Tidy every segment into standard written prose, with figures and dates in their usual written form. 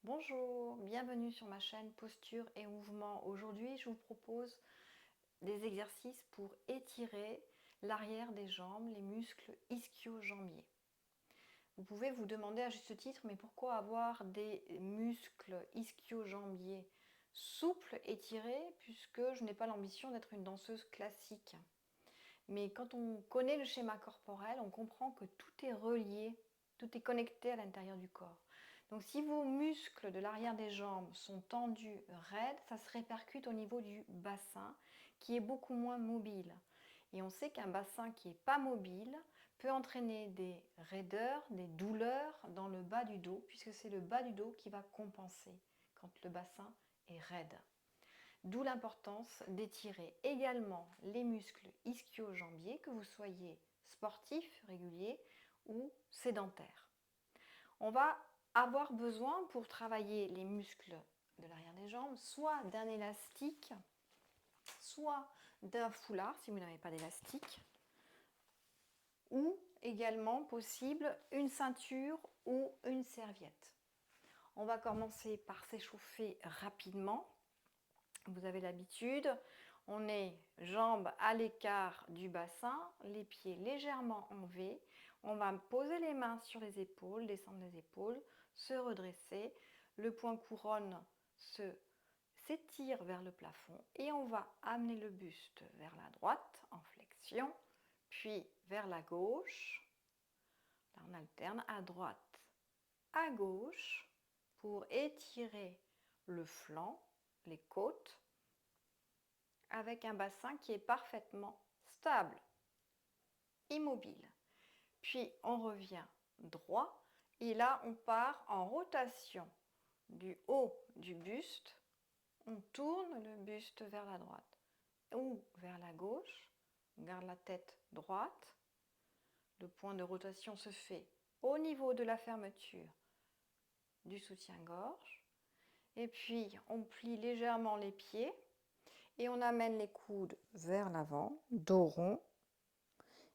Bonjour, bienvenue sur ma chaîne Posture et Mouvement. Aujourd'hui, je vous propose des exercices pour étirer l'arrière des jambes, les muscles ischio-jambiers. Vous pouvez vous demander à juste titre, mais pourquoi avoir des muscles ischio-jambiers souples, étirés, puisque je n'ai pas l'ambition d'être une danseuse classique. Mais quand on connaît le schéma corporel, on comprend que tout est relié, tout est connecté à l'intérieur du corps. Donc si vos muscles de l'arrière des jambes sont tendus, raides, ça se répercute au niveau du bassin qui est beaucoup moins mobile. Et on sait qu'un bassin qui n'est pas mobile peut entraîner des raideurs, des douleurs dans le bas du dos, puisque c'est le bas du dos qui va compenser quand le bassin est raide. D'où l'importance d'étirer également les muscles ischio-jambiers, que vous soyez sportif, régulier ou sédentaire. On va avoir besoin pour travailler les muscles de l'arrière des jambes, soit d'un élastique, soit d'un foulard si vous n'avez pas d'élastique, ou également possible une ceinture ou une serviette. On va commencer par s'échauffer rapidement. Vous avez l'habitude, on est jambes à l'écart du bassin, les pieds légèrement en V. On va poser les mains sur les épaules, descendre les épaules, se redresser. Le point couronne s'étire vers le plafond et on va amener le buste vers la droite en flexion, puis vers la gauche. Là, on alterne à droite, à gauche pour étirer le flanc, les côtes, avec un bassin qui est parfaitement stable, immobile. Puis on revient droit et là on part en rotation du haut du buste. On tourne le buste vers la droite ou vers la gauche. On garde la tête droite. Le point de rotation se fait au niveau de la fermeture du soutien-gorge. Et puis on plie légèrement les pieds et on amène les coudes vers l'avant, dos rond.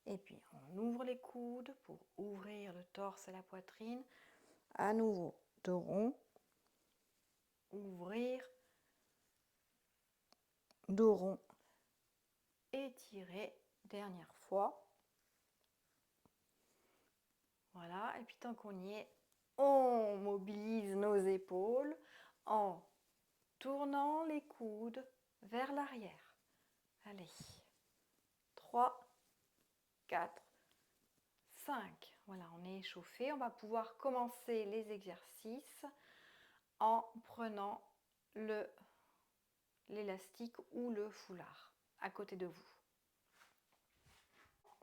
Et puis on ouvre les coudes pour ouvrir le torse et la poitrine. À nouveau, dos rond, ouvrir, dos rond, étirer, dernière fois. Voilà, et puis tant qu'on y est, on mobilise nos épaules en tournant les coudes vers l'arrière. Allez, 3, 4, 5. Voilà, on est échauffé. On va pouvoir commencer les exercices en prenant l'élastique ou le foulard à côté de vous.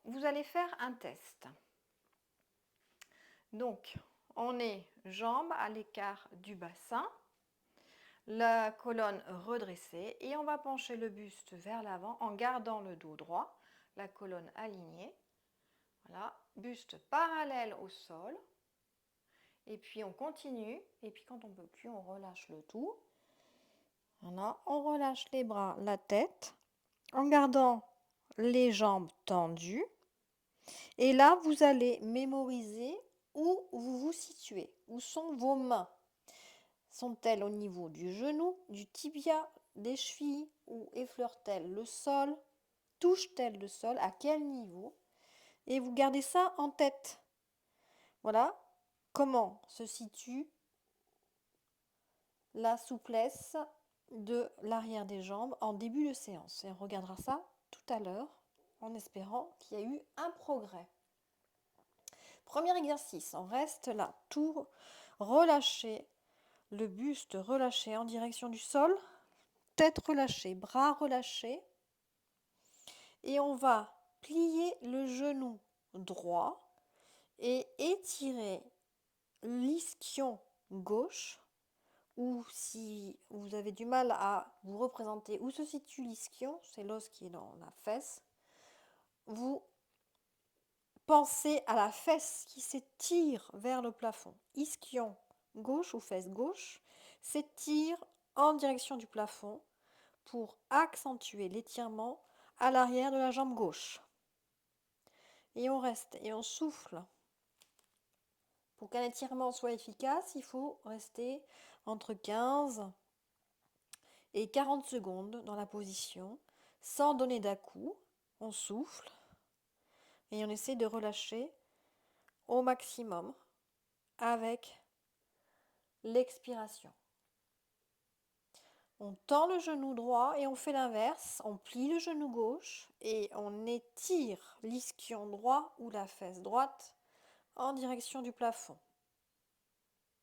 Vous allez faire un test. Donc, on est jambes à l'écart du bassin, la colonne redressée et on va pencher le buste vers l'avant en gardant le dos droit, la colonne alignée. Voilà, buste parallèle au sol. Et puis on continue et puis quand on ne peut plus, on relâche le tout. Voilà, on relâche les bras, la tête en gardant les jambes tendues. Et là, vous allez mémoriser où vous vous situez. Où sont vos mains? Sont-elles au niveau du genou, du tibia, des chevilles ou effleurent-elles le sol? Touchent-elles le sol? À quel niveau? Et vous gardez ça en tête. Voilà comment se situe la souplesse de l'arrière des jambes en début de séance. Et on regardera ça tout à l'heure en espérant qu'il y a eu un progrès. Premier exercice, on reste là, tout relâché, le buste relâché en direction du sol, tête relâchée, bras relâchés. Et on va plier le genou droit et étirer l'ischion gauche, ou si vous avez du mal à vous représenter où se situe l'ischion, c'est l'os qui est dans la fesse, vous pensez à la fesse qui s'étire vers le plafond. Ischion gauche ou fesse gauche s'étire en direction du plafond pour accentuer l'étirement à l'arrière de la jambe gauche. Et on reste et on souffle Pour qu'un étirement soit efficace, il faut rester entre 15 et 40 secondes dans la position, sans donner d'à-coups. On souffle et on essaie de relâcher au maximum avec l'expiration. On tend le genou droit et on fait l'inverse. On plie le genou gauche et on étire l'ischion droit ou la fesse droite en direction du plafond.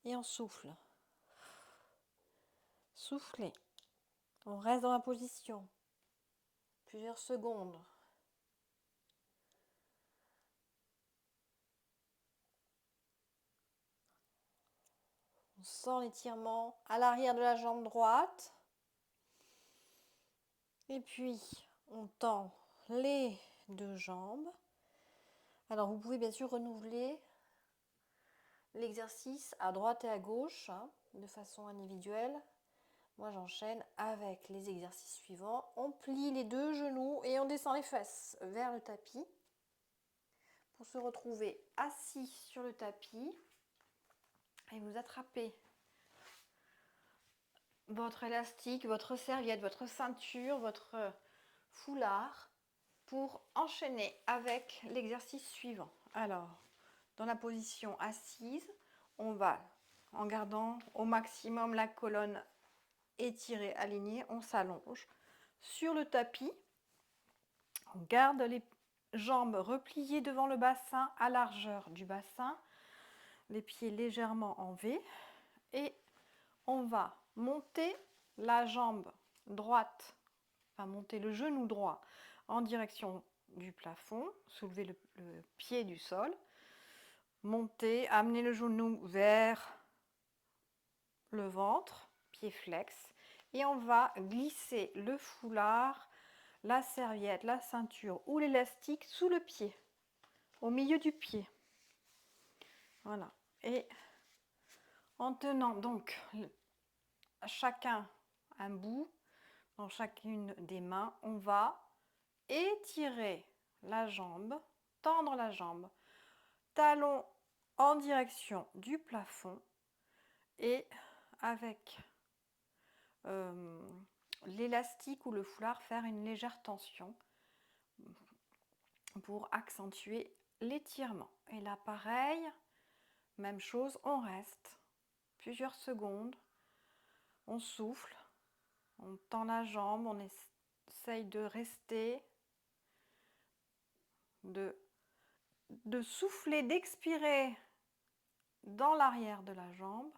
Et on souffle. Soufflez. On reste dans la position. Plusieurs secondes. On sent l'étirement à l'arrière de la jambe droite. Et puis, on tend les deux jambes. Alors, vous pouvez bien sûr renouveler l'exercice à droite et à gauche, de façon individuelle. Moi, j'enchaîne avec les exercices suivants. On plie les deux genoux et on descend les fesses vers le tapis pour se retrouver assis sur le tapis et vous attrapez votre élastique, votre serviette, votre ceinture, votre foulard pour enchaîner avec l'exercice suivant. Alors, dans la position assise, on va, en gardant au maximum la colonne étirée, alignée, on s'allonge sur le tapis. On garde les jambes repliées devant le bassin, à largeur du bassin, les pieds légèrement en V, et on va monter la jambe droite, enfin monter le genou droit en direction du plafond, soulever le pied du sol, monter, amener le genou vers le ventre, pied flex, et on va glisser le foulard, la serviette, la ceinture ou l'élastique sous le pied, au milieu du pied. Voilà. Et en tenant donc chacun un bout dans chacune des mains, on va étirer la jambe, tendre la jambe, talon en direction du plafond et avec l'élastique ou le foulard faire une légère tension pour accentuer l'étirement. Et là pareil, même chose, on reste plusieurs secondes, on souffle, on tend la jambe, on essaye de rester, de souffler, d'expirer dans l'arrière de la jambe.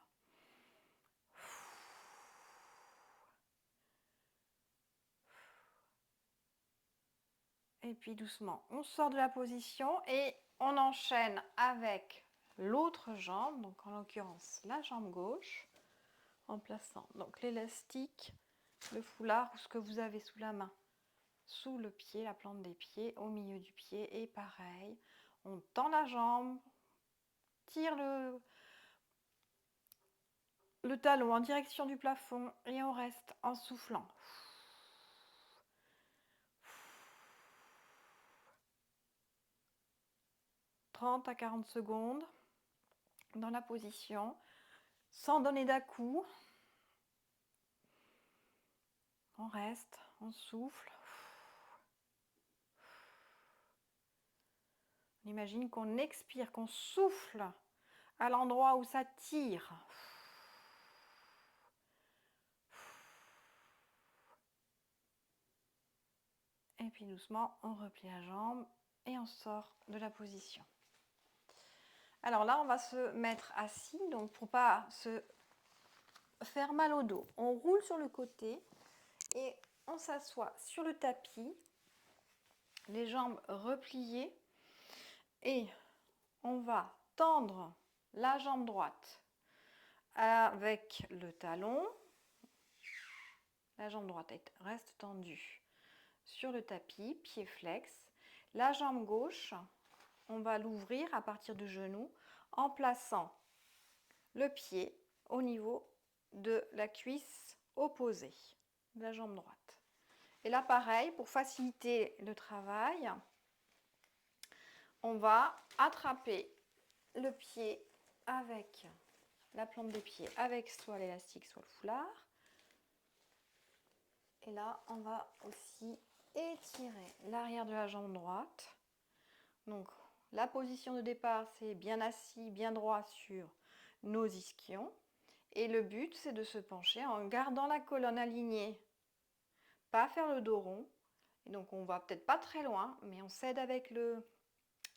Et puis doucement, on sort de la position et on enchaîne avec l'autre jambe, donc en l'occurrence la jambe gauche, en plaçant donc l'élastique, le foulard ou ce que vous avez sous la main, sous le pied, la plante des pieds, au milieu du pied. Et pareil, on tend la jambe, tire le talon en direction du plafond et on reste en soufflant. 30 à 40 secondes dans la position, sans donner d'à-coups. On reste, on souffle. On imagine qu'on expire, qu'on souffle à l'endroit où ça tire. Et puis doucement, on replie la jambe et on sort de la position. Alors là, on va se mettre assis, donc pour pas se faire mal au dos. On roule sur le côté et on s'assoit sur le tapis, les jambes repliées, et on va tendre la jambe droite avec le talon. La jambe droite reste tendue sur le tapis, pied flex. La jambe gauche, on va l'ouvrir à partir du genou en plaçant le pied au niveau de la cuisse opposée de la jambe droite. Et là, pareil, pour faciliter le travail, on va attraper le pied avec la plante des pieds, avec soit l'élastique, soit le foulard. Et là, on va aussi étirer l'arrière de la jambe droite. Donc, la position de départ, c'est bien assis, bien droit sur nos ischions. Et le but, c'est de se pencher en gardant la colonne alignée. Pas faire le dos rond. Et donc, on va peut-être pas très loin, mais on s'aide avec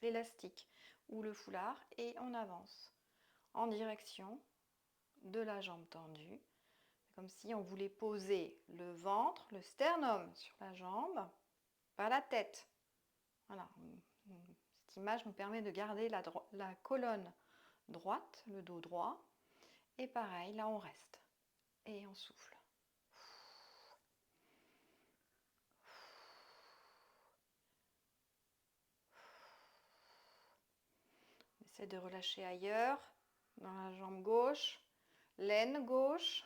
l'élastique ou le foulard et on avance en direction de la jambe tendue. Comme si on voulait poser le ventre, le sternum sur la jambe, pas la tête. Voilà. Cette image nous permet de garder la colonne droite, le dos droit. Et pareil, là on reste. Et on souffle. On essaie de relâcher ailleurs, dans la jambe gauche, l'aine gauche.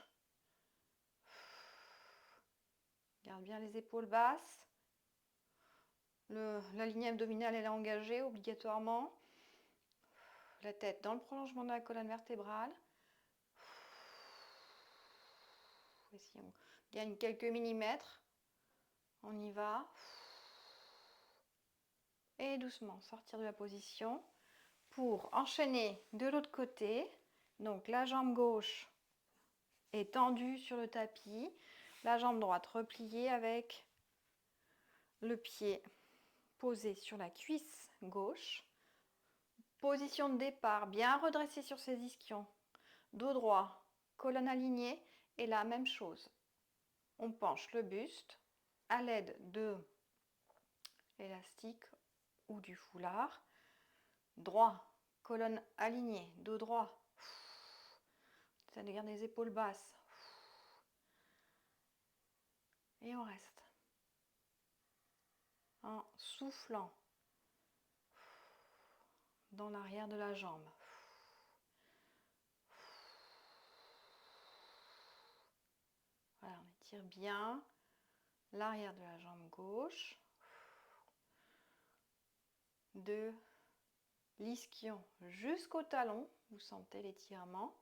Garde bien les épaules basses. La ligne abdominale elle est engagée obligatoirement. La tête dans le prolongement de la colonne vertébrale. Et si on gagne quelques millimètres, on y va. Et doucement sortir de la position pour enchaîner de l'autre côté. Donc la jambe gauche est tendue sur le tapis, la jambe droite repliée avec le pied posé sur la cuisse gauche. Position de départ, bien redressée sur ses ischions. Dos droit, colonne alignée. Et la même chose. On penche le buste à l'aide de l'élastique ou du foulard. Droit, colonne alignée, dos droit. Ça de garder les épaules basses. Et on reste. En soufflant dans l'arrière de la jambe. Voilà, on étire bien l'arrière de la jambe gauche. De l'ischion jusqu'au talon, vous sentez l'étirement.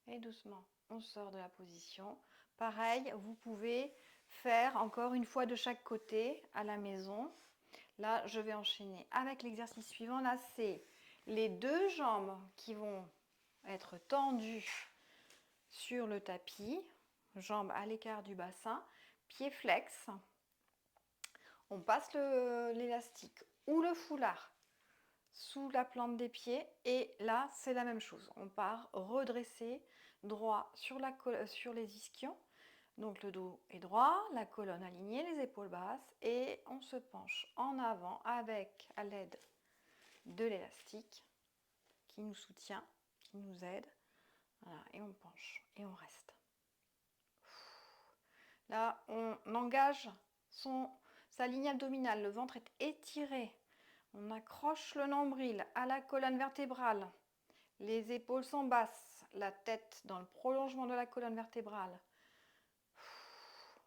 Et doucement, on sort de la position. Pareil, vous pouvez faire encore une fois de chaque côté à la maison. Là, je vais enchaîner avec l'exercice suivant. Là, c'est les deux jambes qui vont être tendues sur le tapis. Jambes à l'écart du bassin, pieds flex. On passe l'élastique ou le foulard sous la plante des pieds et là c'est la même chose, on part redressé droit sur les ischions, donc le dos est droit, la colonne alignée, les épaules basses et on se penche en avant avec à l'aide de l'élastique qui nous soutient, qui nous aide, voilà, et on penche et on reste. Là on engage sa ligne abdominale, le ventre est étiré. On accroche le nombril à la colonne vertébrale. Les épaules sont basses, la tête dans le prolongement de la colonne vertébrale.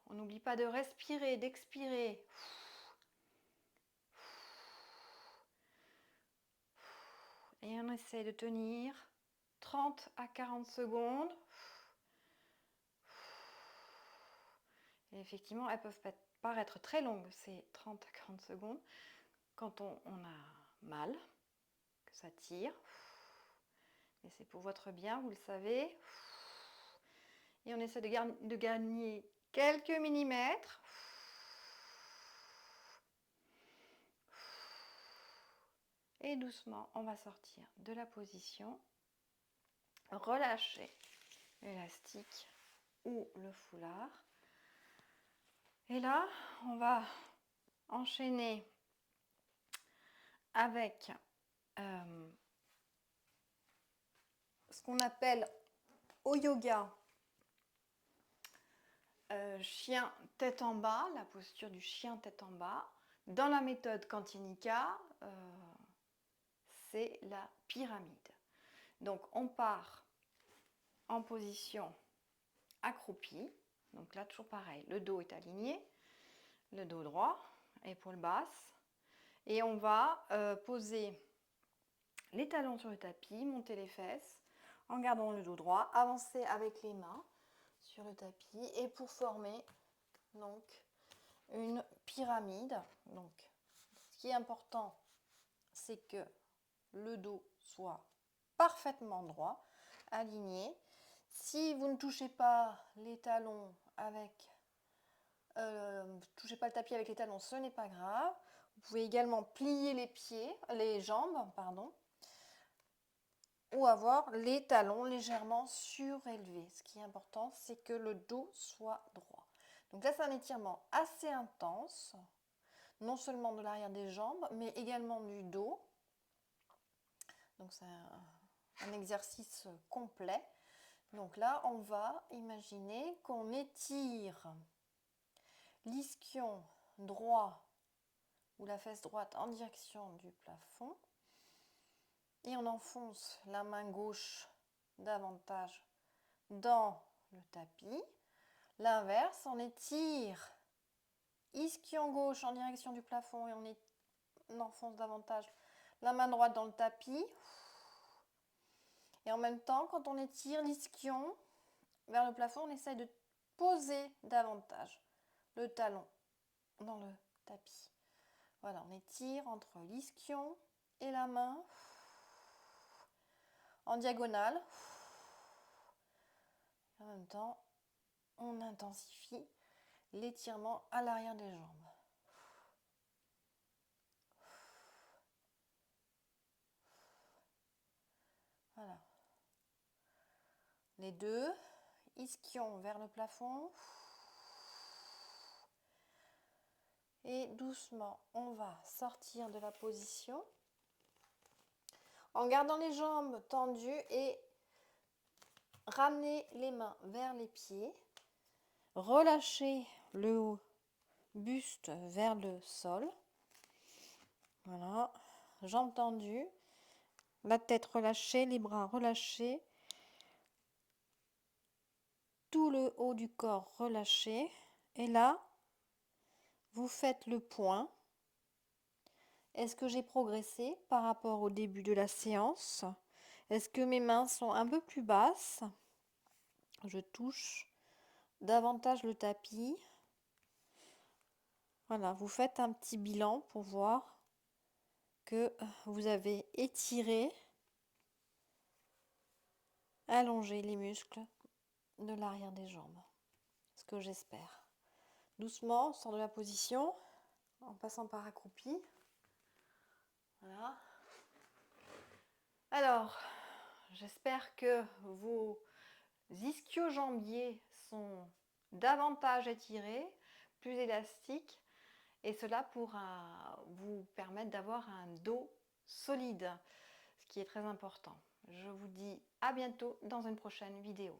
On n'oublie pas de respirer, d'expirer. Et on essaie de tenir 30 à 40 secondes. Et effectivement, elles peuvent paraître très longues, ces 30 à 40 secondes. Quand on a mal, que ça tire, et c'est pour votre bien, vous le savez. Et on essaie de gagner quelques millimètres. Et doucement, on va sortir de la position, relâcher l'élastique ou le foulard. Et là, on va enchaîner avec ce qu'on appelle au yoga chien tête en bas, la posture du chien tête en bas. Dans la méthode Kantinika, c'est la pyramide. Donc on part en position accroupie, Donc là, toujours pareil, le dos est aligné, le dos droit, épaule basse. Et on va poser les talons sur le tapis, monter les fesses en gardant le dos droit, avancer avec les mains sur le tapis et pour former donc une pyramide. Donc, ce qui est important, c'est que le dos soit parfaitement droit, aligné. Si vous ne touchez pas les talons touchez pas le tapis avec les talons, ce n'est pas grave. Vous pouvez également plier les jambes, pardon, ou avoir les talons légèrement surélevés. Ce qui est important, c'est que le dos soit droit. Donc là, c'est un étirement assez intense, non seulement de l'arrière des jambes, mais également du dos. Donc c'est un exercice complet. Donc là, on va imaginer qu'on étire l'ischion droit ou la fesse droite en direction du plafond. Et on enfonce la main gauche davantage dans le tapis. L'inverse, on étire ischion gauche en direction du plafond et on enfonce davantage la main droite dans le tapis. Et en même temps, quand on étire l'ischion vers le plafond, on essaye de poser davantage le talon dans le tapis. Voilà, on étire entre l'ischion et la main en diagonale. En même temps, on intensifie l'étirement à l'arrière des jambes. Voilà. Les deux, ischion vers le plafond. Et doucement, on va sortir de la position en gardant les jambes tendues et ramener les mains vers les pieds. Relâchez le haut buste vers le sol. Voilà, jambes tendues, la tête relâchée, les bras relâchés, tout le haut du corps relâché. Et là, vous faites le point. Est-ce que j'ai progressé par rapport au début de la séance? Est-ce que mes mains sont un peu plus basses? Je touche davantage le tapis. Voilà, vous faites un petit bilan pour voir que vous avez étiré, allongé les muscles de l'arrière des jambes. Ce que j'espère. Doucement, on sort de la position en passant par accroupi. Voilà. Alors, j'espère que vos ischio-jambiers sont davantage étirés, plus élastiques, et cela pourra vous permettre d'avoir un dos solide, ce qui est très important. Je vous dis à bientôt dans une prochaine vidéo.